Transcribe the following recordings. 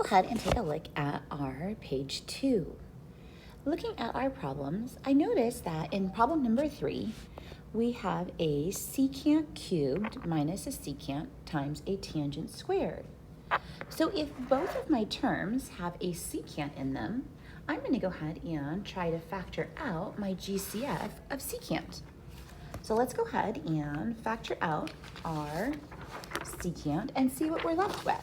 ahead and take a look at our page 2. Looking at our problems, I noticed that in problem number 3, we have a secant cubed minus a secant times a tangent squared. So if both of my terms have a secant in them, I'm going to go ahead and try to factor out my GCF of secant. So let's go ahead and factor out our secant and see what we're left with.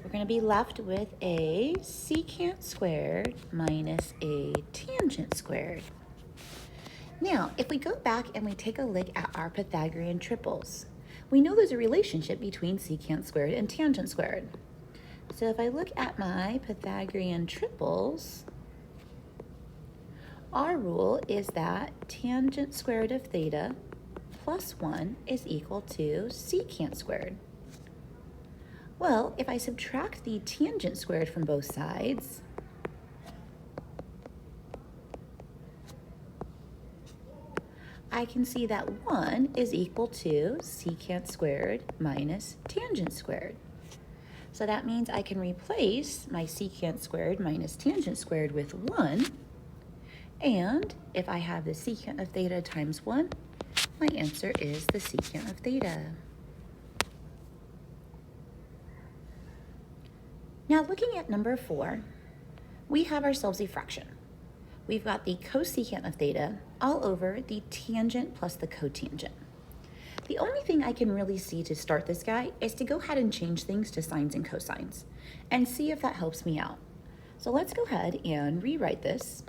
We're going to be left with a secant squared minus a tangent squared. Now, if we go back and we take a look at our Pythagorean triples, we know there's a relationship between secant squared and tangent squared. So if I look at my Pythagorean triples, our rule is that tangent squared of theta plus 1 is equal to secant squared. Well, if I subtract the tangent squared from both sides, I can see that 1 is equal to secant squared minus tangent squared. So that means I can replace my secant squared minus tangent squared with 1. And if I have the secant of theta times 1, my answer is the secant of theta. Now looking at number 4, we have ourselves a fraction. We've got the cosecant of theta all over the tangent plus the cotangent. The only thing I can really see to start this guy is to go ahead and change things to sines and cosines and see if that helps me out. So let's go ahead and rewrite this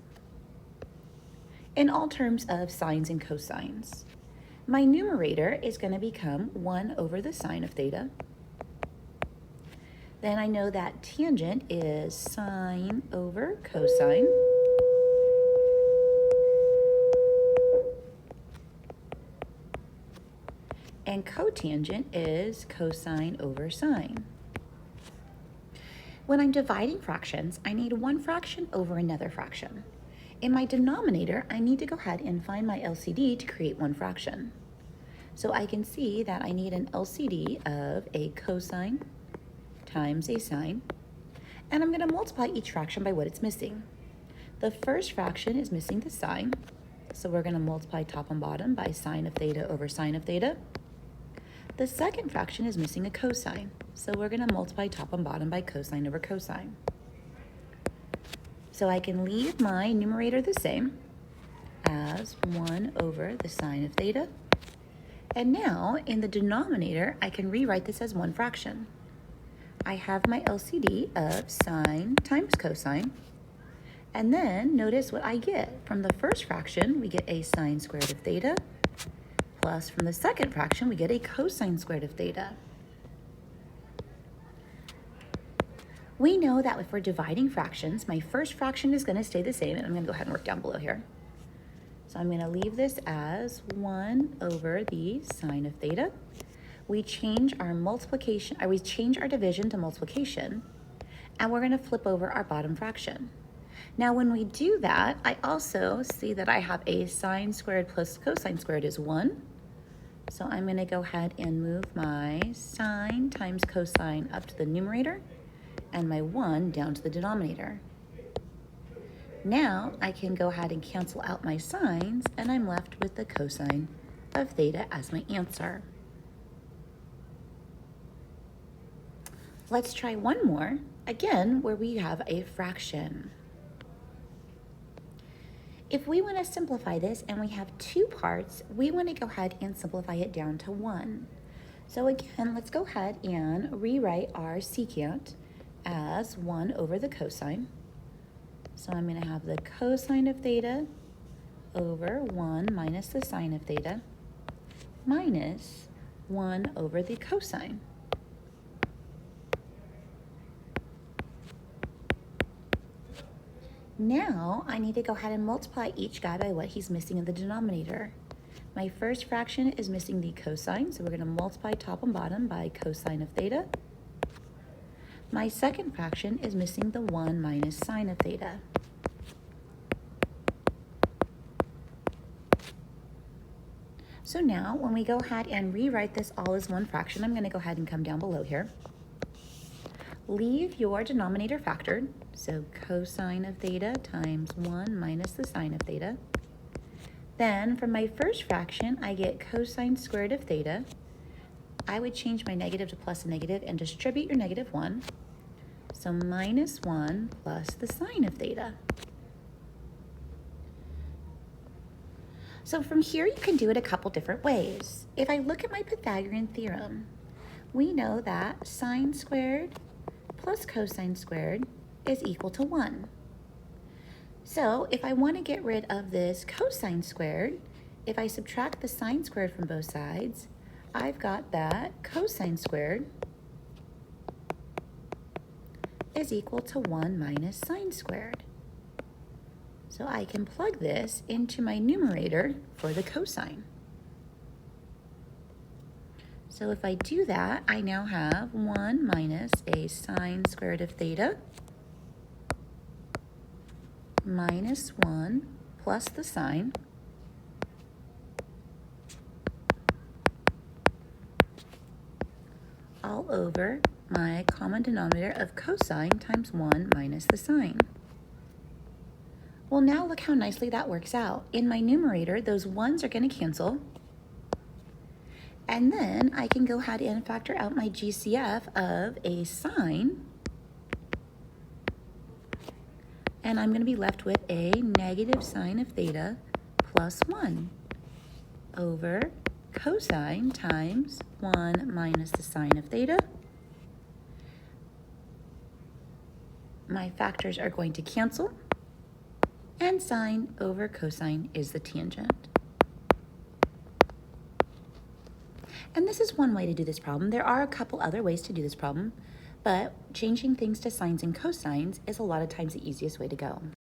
in all terms of sines and cosines. My numerator is going to become 1 over the sine of theta. Then I know that tangent is sine over cosine. And cotangent is cosine over sine. When I'm dividing fractions, I need one fraction over another fraction. In my denominator, I need to go ahead and find my LCD to create one fraction. So I can see that I need an LCD of a cosine times a sine, and I'm going to multiply each fraction by what it's missing. The first fraction is missing the sine, so we're going to multiply top and bottom by sine of theta over sine of theta. The second fraction is missing a cosine, so we're going to multiply top and bottom by cosine over cosine. So I can leave my numerator the same as 1 over the sine of theta. And now in the denominator, I can rewrite this as one fraction. I have my LCD of sine times cosine, and then notice what I get. From the first fraction, we get a sine squared of theta, plus from the second fraction, we get a cosine squared of theta. We know that if we're dividing fractions, my first fraction is going to stay the same, and I'm going to go ahead and work down below here. So I'm going to leave this as 1 over the sine of theta. We change our multiplication, or we change our division to multiplication, and we're going to flip over our bottom fraction. Now when we do that, I also see that I have a sine squared plus cosine squared is 1. So I'm going to go ahead and move my sine times cosine up to the numerator and my 1 down to the denominator. Now I can go ahead and cancel out my sines, and I'm left with the cosine of theta as my answer. Let's try one more, again, where we have a fraction. If we want to simplify this and we have 2 parts, we want to go ahead and simplify it down to 1. So again, let's go ahead and rewrite our secant as 1 over the cosine. So I'm going to have the cosine of theta over 1 minus the sine of theta minus 1 over the cosine. Now I need to go ahead and multiply each guy by what he's missing in the denominator. My first fraction is missing the cosine, so we're going to multiply top and bottom by cosine of theta. My second fraction is missing the 1 minus sine of theta. So now when we go ahead and rewrite this all as one fraction, I'm going to go ahead and come down below here. Leave your denominator factored, so cosine of theta times 1 minus the sine of theta. Then from my first fraction, I get cosine squared of theta. I would change my negative to plus a negative and distribute your negative 1. So minus 1 plus the sine of theta. So from here, you can do it a couple different ways. If I look at my Pythagorean theorem, we know that sine squared plus cosine squared is equal to 1. So if I want to get rid of this cosine squared, if I subtract the sine squared from both sides, I've got that cosine squared is equal to 1 minus sine squared. So I can plug this into my numerator for the cosine. So if I do that, I now have 1 minus a sine squared of theta minus 1 plus the sine all over my common denominator of cosine times 1 minus the sine. Well, now look how nicely that works out. In my numerator, those 1's are going to cancel. And then I can go ahead and factor out my GCF of a sine. And I'm going to be left with a negative sine of theta plus 1 over cosine times 1 minus the sine of theta. My factors are going to cancel. And sine over cosine is the tangent. And this is one way to do this problem. There are a couple other ways to do this problem, but changing things to sines and cosines is a lot of times the easiest way to go.